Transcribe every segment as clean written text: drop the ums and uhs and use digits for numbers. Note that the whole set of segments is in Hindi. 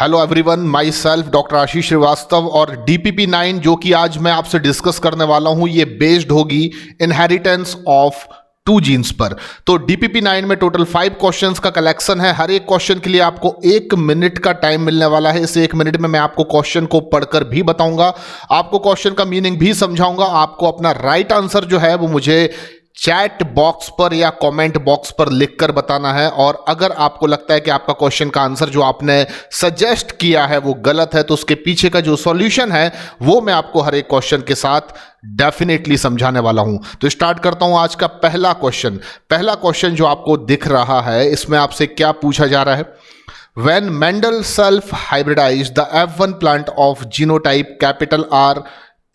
Hello everyone, myself doctor Ashish Shrivastava और DPP9 जो कि आज मैं आपसे डिस्कस करने वाला हूं, ये बेस्ड होगी इनहेरिटेंस ऑफ 2 जीन्स पर। तो DPP9 में टोटल 5 क्वेश्चंस का कलेक्शन है। हर एक क्वेश्चन के लिए आपको 1 मिनट का टाइम मिलने वाला है। इस 1 मिनट में मैं आपको क्वेश्चन को पढ़कर भी बताऊंगा, आपको क्वेश्चन का मीनिंग भी समझाऊंगा। आपको अपना राइट आंसर जो है वो मुझे चैट बॉक्स पर या कमेंट बॉक्स पर लिखकर बताना है। और अगर आपको लगता है कि आपका क्वेश्चन का आंसर जो आपने सजेस्ट किया है वो गलत है, तो उसके पीछे का जो सॉल्यूशन है वो मैं आपको हर एक क्वेश्चन के साथ डेफिनेटली समझाने वाला हूं। तो स्टार्ट करता हूं आज का पहला क्वेश्चन। पहला क्वेश्चन जो आपको दिख रहा है, इसमें आपसे क्या पूछा जा रहा है? When Mendel self hybridized the F1 plant of genotype capital R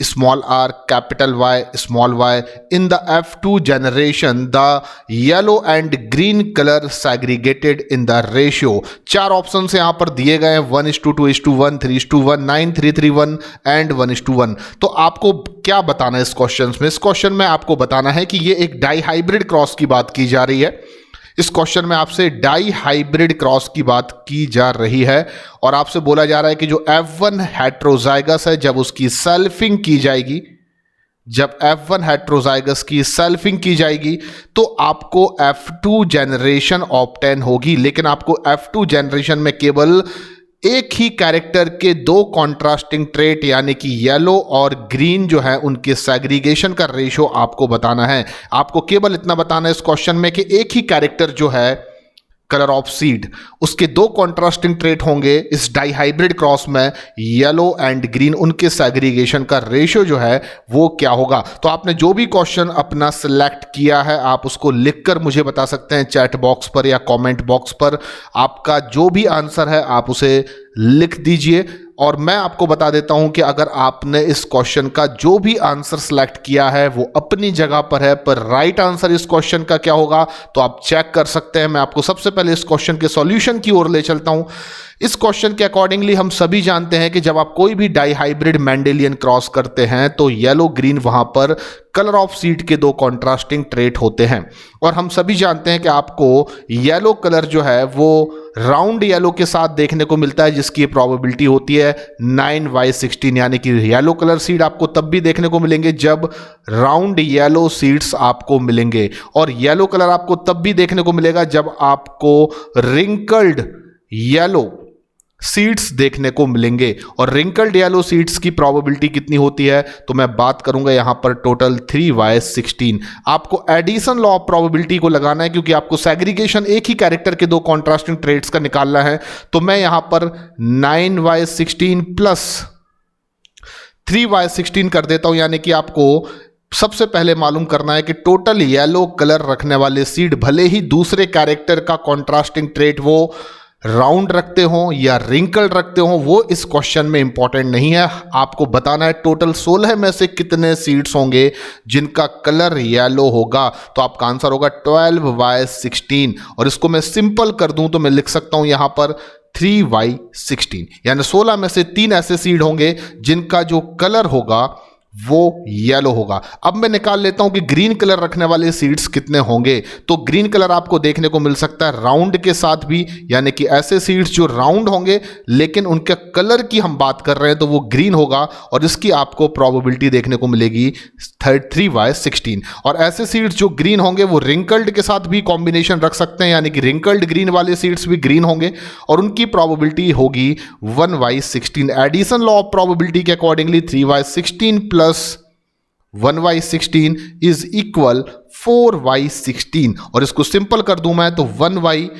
small r capital Y small y in the F2 generation, the yellow and green color segregated in the ratio। 4 option यहां पर दिए गए हैं, 1:2:1, 3:1, 9:3:1 एंड 1:1। तो आपको क्या बताना है इस क्वेश्चन में? इस क्वेश्चन में आपको बताना है कि ये एक डाई हाइब्रिड क्रॉस की बात की जा रही है। इस क्वेश्चन में आपसे डाई हाइब्रिड क्रॉस की बात की जा रही है और आपसे बोला जा रहा है कि जो F1 हेट्रोजाइगस है, जब उसकी सेल्फिंग की जाएगी, जब F1 हेट्रोजाइगस की सेल्फिंग की जाएगी तो आपको F2 जनरेशन ऑब्टेन होगी। लेकिन आपको F2 जनरेशन में केवल एक ही कैरेक्टर के 2 कॉन्ट्रास्टिंग ट्रेट यानी कि येलो और ग्रीन जो है उनके सेग्रीगेशन का रेशियो आपको बताना है। आपको केवल इतना बताना है इस क्वेश्चन में कि एक ही कैरेक्टर जो है कलर ऑफ सीड, उसके 2 कॉन्ट्रास्टिंग ट्रेट होंगे इस डाई हाइब्रिड क्रॉस में, येलो एंड ग्रीन, उनके सेग्रीगेशन का रेशियो जो है वो क्या होगा। तो आपने जो भी क्वेश्चन अपना सिलेक्ट किया है आप उसको लिखकर मुझे बता सकते हैं चैट बॉक्स पर या कमेंट बॉक्स पर। आपका जो भी आंसर है आप उसे लिख दीजिए और मैं आपको बता देता हूं कि अगर आपने इस क्वेश्चन का जो भी आंसर सेलेक्ट किया है वो अपनी जगह पर है, पर राइट आंसर इस क्वेश्चन का क्या होगा तो आप चेक कर सकते हैं। मैं आपको सबसे पहले इस क्वेश्चन के सॉल्यूशन की ओर ले चलता हूं। इस क्वेश्चन के अकॉर्डिंगली हम सभी जानते हैं कि जब आप कोई भी डाई हाइब्रिड मेंडेलियन क्रॉस करते हैं तो येलो ग्रीन वहां पर कलर ऑफ सीड के 2 कॉन्ट्रास्टिंग ट्रेट होते हैं। और हम सभी जानते हैं कि आपको येलो कलर जो है वो राउंड येलो के साथ देखने को मिलता है, जिसकी प्रोबेबिलिटी होती है 9/16, यानी कि येलो कलर सीड आपको तब भी देखने को मिलेंगे जब राउंड येलो सीड्स आपको मिलेंगे, और येलो कलर आपको तब भी देखने को मिलेगा जब आपको रिंकल्ड येलो सीड्स देखने को मिलेंगे। और रिंकल्ड येलो सीड्स की प्रोबेबिलिटी कितनी होती है तो मैं बात करूंगा यहां पर टोटल 3/16। आपको एडिशन लॉ ऑफ प्रोबेबिलिटी को लगाना है क्योंकि आपको सेग्रीगेशन एक ही कैरेक्टर के 2 कॉन्ट्रास्टिंग ट्रेट्स का निकालना है। तो मैं यहां पर 9/16 प्लस 3/16 कर देता हूं, यानी कि आपको सबसे पहले मालूम करना है कि टोटल येलो कलर रखने वाले सीड भले ही दूसरे कैरेक्टर का कॉन्ट्रास्टिंग ट्रेट वो राउंड रखते हो या रिंकल रखते हो, वो इस क्वेश्चन में इंपॉर्टेंट नहीं है। आपको बताना है टोटल 16 में से कितने सीड्स होंगे जिनका कलर येलो होगा। तो आपका आंसर होगा 12/16 और इसको मैं सिंपल कर दूं तो मैं लिख सकता हूं यहां पर 3/16, यानी 16 में से 3 ऐसे सीड होंगे जिनका जो कलर होगा वो येलो होगा। अब मैं निकाल लेता हूं कि ग्रीन कलर रखने वाले सीड्स कितने होंगे। तो ग्रीन कलर आपको देखने को मिल सकता है राउंड के साथ भी, यानी कि ऐसे सीड्स जो राउंड होंगे लेकिन उनके कलर की हम बात कर रहे हैं तो वो ग्रीन होगा और इसकी आपको प्रोबेबिलिटी देखने को मिलेगी 3/16। और ऐसे सीड्स जो ग्रीन होंगे वो रिंकल्ड के साथ भी कॉम्बिनेशन रख सकते हैं, यानी कि रिंकल्ड ग्रीन वाले सीड्स भी ग्रीन होंगे और उनकी प्रोबेबिलिटी होगी 1/16। एडिशन लॉ ऑफ प्रोबेबिलिटी के अकॉर्डिंगली 3/16 प्लस 1/16 इज इक्वल 4/16 और इसको सिंपल कर दूं मैं तो 1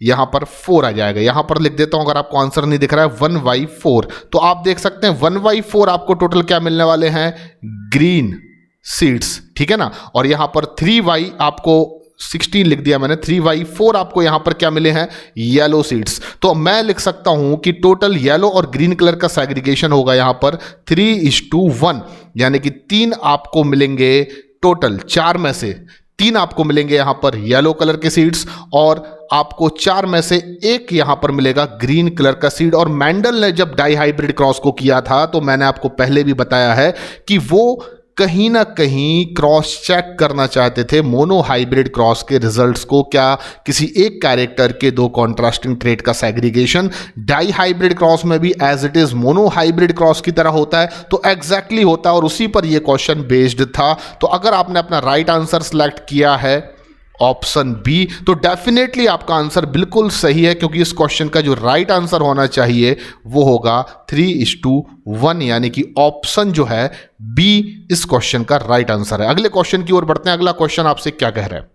यहां पर 4 आ जाएगा। यहां पर लिख देता हूं अगर आपको आंसर नहीं दिख रहा है 1/4। तो आप देख सकते हैं 1/4 आपको टोटल क्या मिलने वाले हैं? ग्रीन सीड्स, ठीक है ना। और यहां पर 3 आपको 16 लिख दिया मैंने, 3/4 आपको यहां पर क्या मिले हैं? Yellow seeds. तो मैं लिख सकता हूं कि टोटल येलो और ग्रीन कलर का सेग्रीगेशन होगा यहां पर 3:1, यानी कि 3 आपको मिलेंगे टोटल, 4 में से 3 आपको मिलेंगे यहां पर येलो कलर के सीड्स और आपको 4 में से 1 यहां पर मिलेगा ग्रीन कलर का सीड। और मेंडल ने जब डाई हाइब्रिड क्रॉस को किया था तो मैंने आपको पहले भी बताया है कि वो कहीं ना कहीं क्रॉस चेक करना चाहते थे मोनो हाइब्रिड क्रॉस के रिजल्ट्स को, क्या किसी एक कैरेक्टर के दो कॉन्ट्रास्टिंग ट्रेट का सेग्रीगेशन डाई हाइब्रिड क्रॉस में भी as it is mono hybrid cross की तरह होता है, तो एग्जैक्टली होता है और उसी पर यह क्वेश्चन बेस्ड था। तो अगर आपने अपना राइट आंसर सेलेक्ट किया है ऑप्शन बी, तो डेफिनेटली आपका आंसर बिल्कुल सही है, क्योंकि इस क्वेश्चन का जो राइट आंसर होना चाहिए वो होगा 3:1, यानी कि ऑप्शन जो है बी इस क्वेश्चन का राइट आंसर है। अगले क्वेश्चन की ओर बढ़ते हैं। अगला क्वेश्चन आपसे क्या कह रहा है,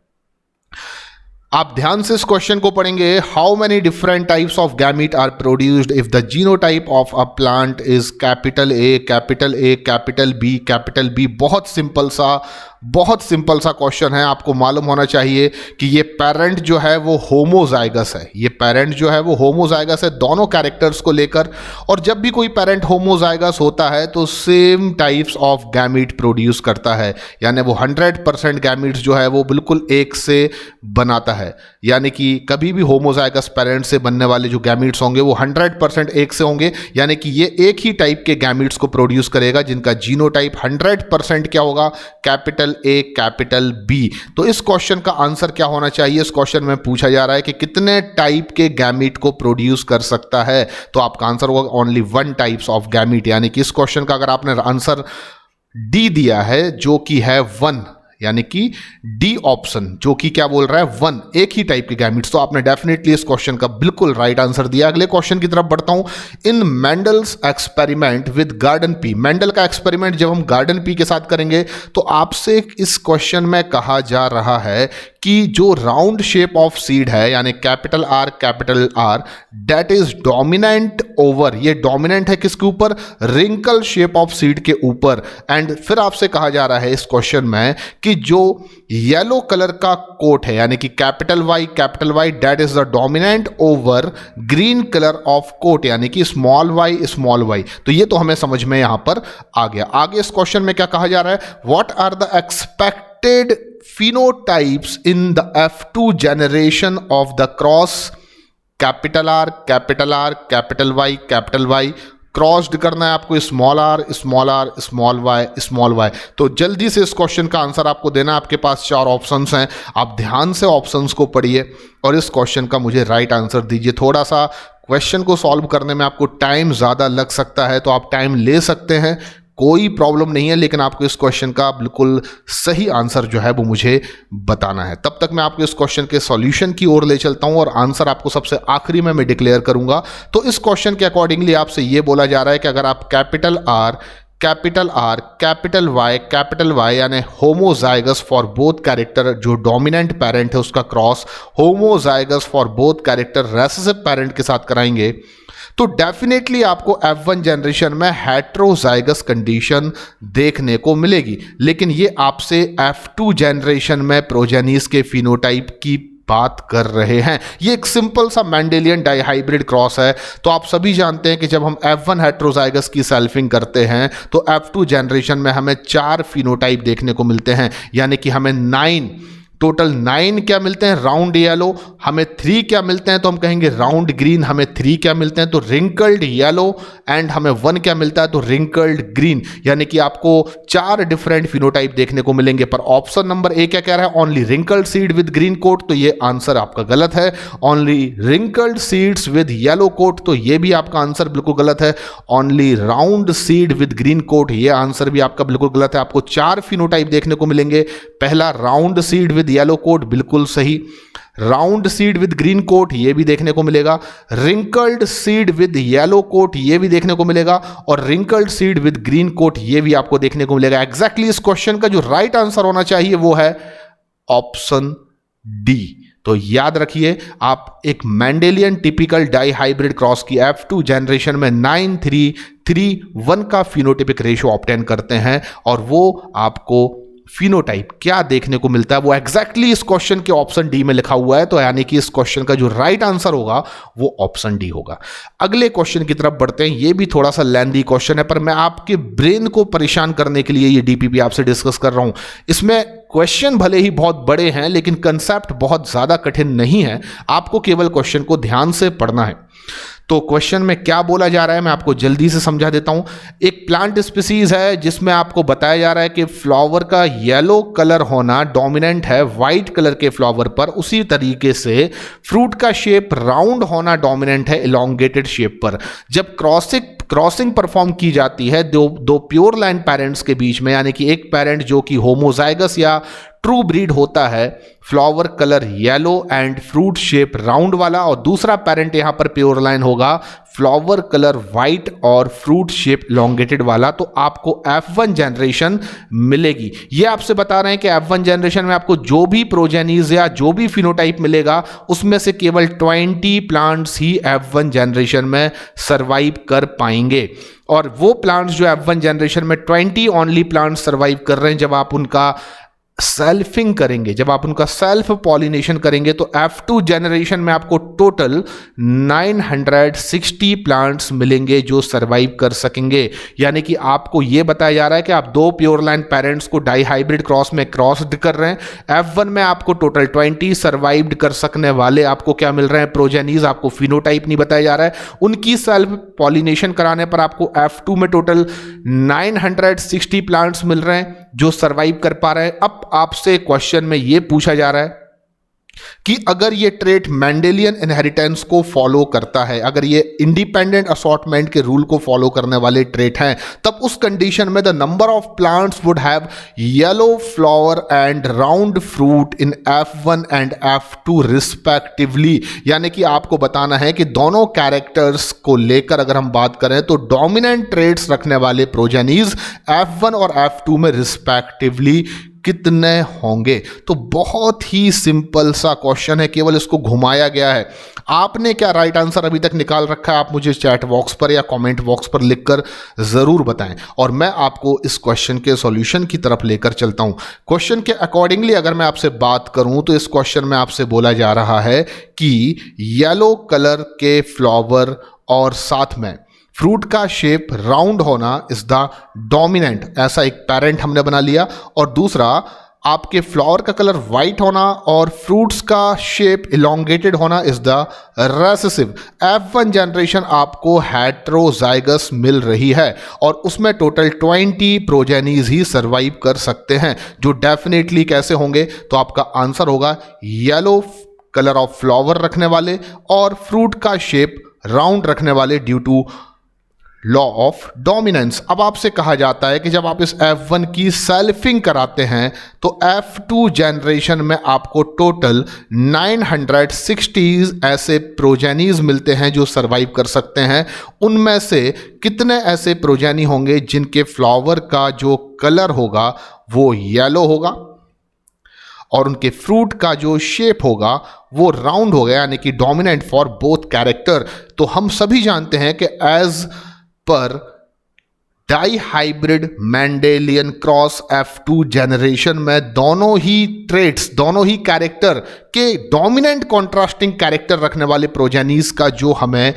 आप ध्यान से इस क्वेश्चन को पढ़ेंगे। How many different types of gamete are produced if the genotype of a plant is capital A capital B. बहुत सिंपल सा क्वेश्चन है। आपको मालूम होना चाहिए कि ये पेरेंट जो है वो होमोजाइगस है, दोनों कैरेक्टर्स को लेकर। और जब भी कोई पेरेंट होमोजाइगस होता है तो same types of gamete produce करता है, यानी वो 100% गैमीट्स जो है वो बिल्कुल एक से बनाता है। यानी कि कभी भी होमोजाइगस पेरेंट से बनने वाले जो गैमीट्स होंगे वो 100% एक से होंगे, यानी कि ये एक ही टाइप के गैमीट्स को प्रोड्यूस करेगा जिनका जीनोटाइप 100% क्या होगा, कैपिटल ए कैपिटल बी। तो इस क्वेश्चन का आंसर क्या होना चाहिए, इस क्वेश्चन में पूछा जा रहा है कि कितने टाइप के गैमीट को प्रोड्यूस कर सकता है, तो आपका आंसर होगा ओनली 1 टाइप्स ऑफ गैमीट। यानी कि इस क्वेश्चन का अगर आपने आंसर डी दिया है जो कि है 1, यानी कि डी ऑप्शन जो कि क्या बोल रहा है 1, एक ही टाइप के गैमीट्स, तो आपने डेफिनेटली इस क्वेश्चन का बिल्कुल राइट आंसर दिया। अगले क्वेश्चन की तरफ बढ़ता हूं। In Mendel's experiment with garden pea, Mendel का एक्सपेरिमेंट जब हम गार्डन पी के साथ करेंगे तो आपसे इस क्वेश्चन में कहा जा रहा है कि जो राउंड शेप ऑफ सीड है, यानी capital R that is dominant over, ये डोमिनेंट है किसके ऊपर, रिंकल शेप ऑफ सीड के ऊपर। एंड फिर आपसे कहा जा रहा है इस क्वेश्चन में कि जो येलो कलर का कोट है, यानी कि capital Y that is the dominant over green colour of coat, यानी कि स्मॉल वाई। तो ये तो हमें समझ में यहां पर आ गया। आगे इस क्वेश्चन में क्या कहा जा रहा है, what are the expected phenotypes in the F2 generation of the cross capital R capital Y crossed करना है आपको स्मॉल वाई। तो जल्दी से इस क्वेश्चन का आंसर आपको देना। आपके पास 4 ऑप्शंस हैं, आप ध्यान से ऑप्शंस को पढ़िए और इस क्वेश्चन का मुझे राइट आंसर दीजिए। थोड़ा सा क्वेश्चन को सॉल्व करने में आपको टाइम ज़्यादा लग सकता है, तो आप टाइम ले सकते हैं, कोई प्रॉब्लम नहीं है, लेकिन आपको इस क्वेश्चन का बिल्कुल सही आंसर जो है वो मुझे बताना है। तब तक मैं आपको इस क्वेश्चन के सॉल्यूशन की ओर ले चलता हूं और आंसर आपको सबसे आखिरी में मैं डिक्लेयर करूंगा। तो इस क्वेश्चन के अकॉर्डिंगली आपसे ये बोला जा रहा है कि अगर आप कैपिटल आर कैपिटल वाई यानी होमोजाइगस फॉर बोथ कैरेक्टर, जो डोमिनेंट पेरेंट है उसका cross homozygous for both character recessive parent के साथ कराएंगे, तो डेफिनेटली आपको F1 जनरेशन में हेट्रोजाइगस कंडीशन देखने को मिलेगी। लेकिन ये आपसे F2 जनरेशन में प्रोजेनीज के फिनोटाइप की बात कर रहे हैं। ये एक सिंपल सा मेंडेलियन डाइहाइब्रिड क्रॉस है। तो आप सभी जानते हैं कि जब हम F1 हेट्रोजाइगस की सेल्फिंग करते हैं तो F2 जनरेशन में हमें 4 फिनोटाइप देखने को मिलते हैं, यानी कि हमें टोटल 9 क्या मिलते हैं, राउंड येलो, हमें 3 क्या मिलते हैं तो हम कहेंगे राउंड ग्रीन, हमें 3 क्या मिलते हैं तो रिंकल्ड येलो, एंड हमें 1 क्या मिलता है तो रिंकल्ड ग्रीन। यानी कि आपको 4 डिफरेंट फिनोटाइप देखने को मिलेंगे। पर ऑप्शन नंबर ए क्या कह रहा है, only wrinkled seed with green coat, तो ये आंसर आपका गलत है। Only wrinkled seeds with yellow coat, तो ये भी आपका आंसर बिल्कुल गलत है। Only round seed with green coat, ये आंसर भी आपका बिल्कुल गलत है। आपको 4 फिनोटाइप देखने को मिलेंगे। पहला round seed with yellow coat, बिल्कुल सही। Round seed with green coat, ये भी देखने को मिलेगा। Wrinkled seed with yellow coat, ये भी देखने को मिलेगा। और wrinkled seed with green coat, ये भी आपको देखने को मिलेगा। एग्जैक्टली इस क्वेश्चन का जो राइट आंसर होना चाहिए वो है ऑप्शन डी। तो याद रखिए, आप एक मेंडेलियन टिपिकल डाइहाइब्रिड क्रॉस की F2 जनरेशन में 9:3:1 का फिनोटाइपिक रेशियो ऑब्टेन करते हैं और वो आपको फिनोटाइप क्या देखने को मिलता है वो एग्जैक्टली इस क्वेश्चन के ऑप्शन डी में लिखा हुआ है। तो यानी कि इस क्वेश्चन का जो राइट आंसर होगा वो ऑप्शन डी होगा। अगले क्वेश्चन की तरफ बढ़ते हैं। ये भी थोड़ा सा लेंथी क्वेश्चन है, पर मैं आपके ब्रेन को परेशान करने के लिए ये डीपीपी आपसे डिस्कस कर रहा हूं। इसमें क्वेश्चन भले ही बहुत बड़े हैं लेकिन कंसेप्ट बहुत ज्यादा कठिन नहीं है, आपको केवल क्वेश्चन को ध्यान से पढ़ना है। तो क्वेश्चन में क्या बोला जा रहा है मैं आपको जल्दी से समझा देता हूं। एक प्लांट स्पीसीज है जिसमें आपको बताया जा रहा है कि फ्लावर का येलो कलर होना डोमिनेंट है व्हाइट कलर के फ्लावर पर, उसी तरीके से फ्रूट का शेप राउंड होना डोमिनेंट है इलोंगेटेड शेप पर। जब क्रॉसिंग परफॉर्म की जाती है दो प्योर लाइन पेरेंट्स के बीच में, यानी कि एक पेरेंट जो कि होमोजाइगस या ट्रू ब्रीड होता है, flower colour yellow and fruit shape round वाला, और दूसरा पेरेंट यहां पर प्योर लाइन होगा फ्लावर कलर व्हाइट और फ्रूट शेप इलोंगेटेड वाला, तो आपको F1 जनरेशन मिलेगी। ये आपसे बता रहे हैं कि F1 जनरेशन में आपको जो भी प्रोजेनीज या जो भी फिनोटाइप मिलेगा उसमें से केवल 20 प्लांट्स ही F1 जनरेशन में सरवाइव कर पाएंगे। और वो प्लांट्स जो F1 जनरेशन में 20 ओनली प्लांट्स सरवाइव कर रहे हैं, जब आप उनका सेल्फिंग करेंगे, जब आप उनका सेल्फ पॉलिनेशन करेंगे, तो F2 जनरेशन में आपको टोटल 960 प्लांट्स मिलेंगे जो सरवाइव कर सकेंगे। यानी कि आपको यह बताया जा रहा है कि आप दो प्योर लाइन पेरेंट्स को डाई हाइब्रिड क्रॉस में क्रॉस्ड कर रहे हैं। F1 में आपको टोटल 20 सरवाइव्ड कर सकने वाले आपको क्या मिल रहे हैं, प्रोजेनीज, आपको फिनोटाइप नहीं बताया जा रहा है। उनकी सेल्फ पॉलिनेशन कराने पर आपको F2 में टोटल 960 प्लांट्स मिल रहे हैं जो सरवाइव कर पा रहे हैं। अब आपसे क्वेश्चन में यह पूछा जा रहा है कि अगर ये ट्रेट मेंडेलियन इनहेरिटेंस को फॉलो करता है, अगर ये इंडिपेंडेंट असॉर्टमेंट के रूल को फॉलो करने वाले ट्रेट हैं, तब उस कंडीशन में the number of plants would have yellow flower and round fruit in F1 and F2 respectively. यानी कि आपको बताना है कि दोनों कैरेक्टर्स को लेकर अगर हम बात करें तो डोमिनेंट ट्रेट्स रखने वाले प्रोजेनीज F1 और F2 में रिस्पेक्टिवली कितने होंगे। तो बहुत ही सिंपल सा क्वेश्चन है, केवल इसको घुमाया गया है। आपने क्या राइट आंसर अभी तक निकाल रखा है आप मुझे चैट बॉक्स पर या कमेंट बॉक्स पर लिखकर जरूर बताएं, और मैं आपको इस क्वेश्चन के सॉल्यूशन की तरफ लेकर चलता हूं। क्वेश्चन के अकॉर्डिंगली अगर मैं आपसे बात करूं तो इस क्वेश्चन में आपसे बोला जा रहा है कि येलो कलर के फ्लावर और साथ में फ्रूट का शेप राउंड होना इज द डोमिनेंट, ऐसा एक पेरेंट हमने बना लिया, और दूसरा आपके फ्लावर का कलर व्हाइट होना और फ्रूट्स का शेप इलोंगेटेड होना is the recessive. F1 generation आपको हेट्रोजाइगस मिल रही है और उसमें टोटल 20 प्रोजेनीज ही सरवाइव कर सकते हैं, जो डेफिनेटली कैसे होंगे, तो आपका आंसर होगा येलो कलर ऑफ फ्लावर रखने वाले और फ्रूट का शेप राउंड रखने वाले due to law of dominance. अब आपसे कहा जाता है कि जब आप इस F1 की सेल्फिंग कराते हैं तो F2 जनरेशन में आपको टोटल 960 ऐसे प्रोजेनीज मिलते हैं जो सरवाइव कर सकते हैं। उनमें से कितने ऐसे प्रोजेनी होंगे जिनके फ्लावर का जो कलर होगा वो येलो होगा और उनके फ्रूट का जो शेप होगा वो राउंड होगा, यानी कि डोमिनेंट फॉर बोथ कैरेक्टर। तो हम सभी जानते हैं कि as per di hybrid Mendelian cross F2 generation में दोनों ही ट्रेट्स, दोनों ही कैरेक्टर के डोमिनेंट कॉन्ट्रास्टिंग कैरेक्टर रखने वाले प्रोजेनीज का जो हमें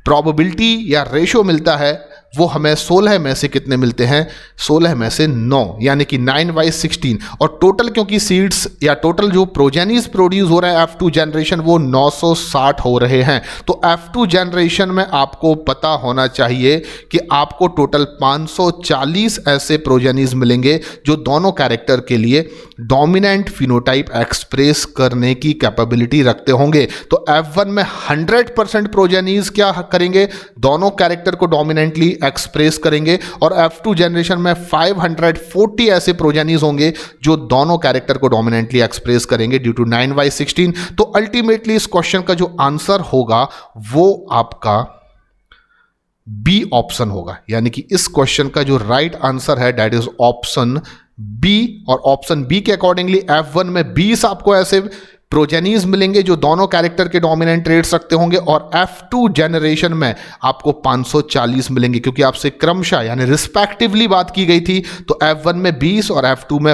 प्रोबेबिलिटी या रेशो मिलता है वो हमें 16 में से कितने मिलते हैं, 16 में से 9, यानी कि 9/16। और टोटल क्योंकि सीड्स या टोटल जो प्रोजेनीज प्रोड्यूस हो रहे हैं F2 जनरेशन वो 960 हो रहे हैं। तो F2 जनरेशन में आपको पता होना चाहिए कि आपको टोटल 540 ऐसे प्रोजेनीज मिलेंगे जो दोनों कैरेक्टर के लिए डोमिनेंट फिनोटाइप एक्सप्रेस करने की कैपेबिलिटी रखते होंगे। तो F1 में 100% प्रोजेनीज क्या करेंगे, दोनों कैरेक्टर को डोमिनेंटली एक्सप्रेस करेंगे, और F2 जनरेशन में 540 ऐसे प्रोजेनीज होंगे जो दोनों कैरेक्टर को डोमिनेंटली एक्सप्रेस करेंगे ड्यू टू 9/16। तो अल्टीमेटली इस क्वेश्चन का जो आंसर होगा वो आपका बी ऑप्शन होगा, यानी कि इस क्वेश्चन का जो राइट आंसर है दैट इज ऑप्शन बी। और ऑप्शन बी के अकॉर्डिंगली F1 में 20 आपको ऐसे प्रोजेनीज मिलेंगे जो दोनों कैरेक्टर के डोमिनेंट ट्रेट्स रखते होंगे, और F2 जनरेशन में आपको 540 मिलेंगे, क्योंकि आपसे क्रमशः यानी रिस्पेक्टिवली बात की गई थी। तो F1 में 20 और F2 में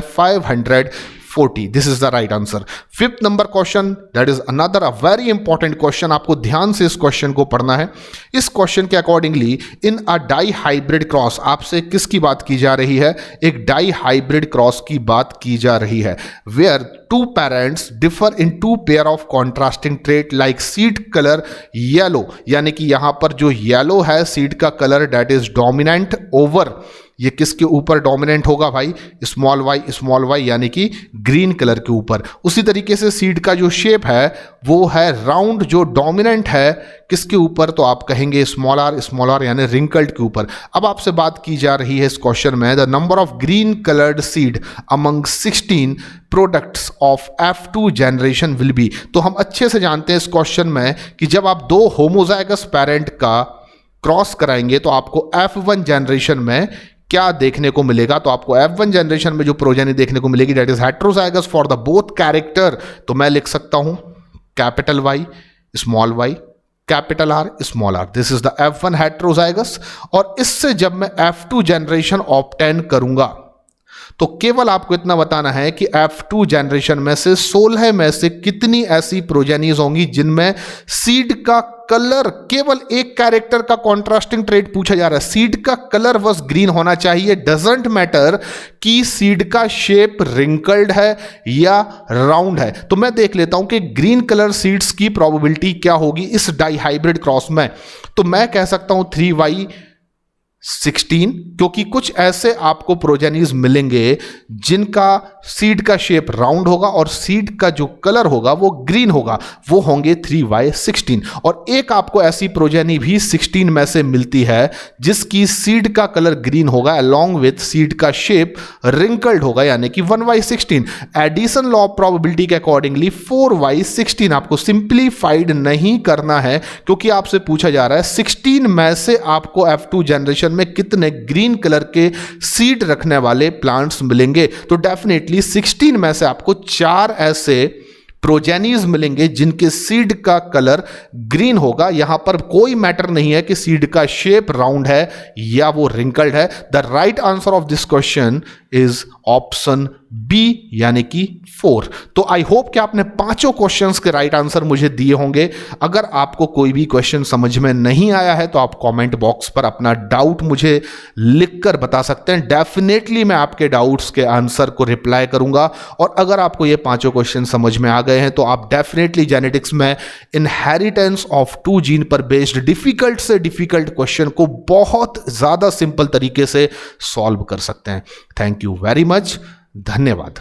40. This is the right answer. Fifth number question, that is another a very important question. आपको ध्यान से इस क्वेश्चन को पढ़ना है. इस क्वेश्चन के अकॉर्डिंगली इन अ डाई हाइब्रिड क्रॉस, आपसे किसकी बात की जा रही है? एक डाई हाइब्रिड क्रॉस की बात की जा रही है. Where two parents differ in two pair of contrasting trait like seed color yellow, यानी कि यहां पर जो येलो है सीड का colour, that is dominant over, ये किसके ऊपर डोमिनेंट होगा भाई? स्मॉल वाई यानी कि ग्रीन कलर के ऊपर. उसी तरीके से सीड का जो शेप है वो है राउंड, जो डोमिनेंट है किसके ऊपर? तो आप कहेंगे स्मॉल आर यानी रिंकल्ड के ऊपर. अब आपसे बात की जा रही है इस क्वेश्चन में, the number of green coloured seed among 16 products of F2 generation will be. तो हम अच्छे से जानते हैं इस क्वेश्चन में कि जब आप दो होमोजाइगस पेरेंट का क्रॉस कराएंगे तो आपको F1 जनरेशन में क्या देखने को मिलेगा? तो आपको F1 जनरेशन में जो प्रोजेनी देखने को मिलेगी, that is heterozygous for the both character. तो मैं लिख सकता हूं capital Y, capital R, small R. This is the F1 heterozygous. और इससे जब मैं F2 जनरेशन ऑब्टेन करूंगा तो केवल आपको इतना बताना है कि F2 जनरेशन में से 16 में से कितनी ऐसी प्रोजेनीज होंगी जिनमें सीड का कलर, केवल एक कैरेक्टर का कॉन्ट्रास्टिंग ट्रेट पूछा जा रहा है, सीड का कलर बस ग्रीन होना चाहिए. डजंट मैटर कि सीड का शेप रिंकल्ड है या राउंड है. तो मैं देख लेता हूं कि ग्रीन कलर सीड्स की प्रोबेबिलिटी क्या होगी इस डाई हाइब्रिड क्रॉस में. तो मैं कह सकता हूं 3y16, क्योंकि कुछ ऐसे आपको प्रोजेनीज मिलेंगे जिनका सीड का शेप राउंड होगा और सीड का जो कलर होगा वो ग्रीन होगा, वो होंगे 3y16. और एक आपको ऐसी प्रोजेनी भी 16 में से मिलती है जिसकी सीड का कलर ग्रीन होगा अलॉन्ग विथ सीड का शेप रिंकल्ड होगा, यानी कि 1y16. Addition law of probability के अकॉर्डिंगली 4y16 आपको सिंप्लीफाइड नहीं करना है, क्योंकि आपसे पूछा जा रहा है 16 में से आपको F2 जनरेशन में कितने ग्रीन कलर के सीड रखने वाले प्लांट्स मिलेंगे. तो डेफिनेटली 16 में से आपको 4 ऐसे प्रोजेनीज मिलेंगे जिनके सीड का कलर ग्रीन होगा. यहां पर कोई मैटर नहीं है कि सीड का शेप राउंड है या वो रिंकल्ड है. The right answer of this question is option B, यानी कि 4. तो आई होप कि आपने पांचों क्वेश्चंस के राइट आंसर मुझे दिए होंगे. अगर आपको कोई भी क्वेश्चन समझ में नहीं आया है तो आप कमेंट बॉक्स पर अपना डाउट मुझे लिखकर बता सकते हैं. डेफिनेटली मैं आपके डाउट्स के आंसर को रिप्लाई करूंगा. और अगर आपको ये पांचों क्वेश्चन समझ में आ गए हैं तो आप डेफिनेटली जेनेटिक्स में इनहेरिटेंस ऑफ 2 जीन पर बेस्ड डिफिकल्ट से डिफिकल्ट क्वेश्चन को बहुत ज्यादा सिंपल तरीके से सॉल्व कर सकते हैं. Thank you very much. धन्यवाद.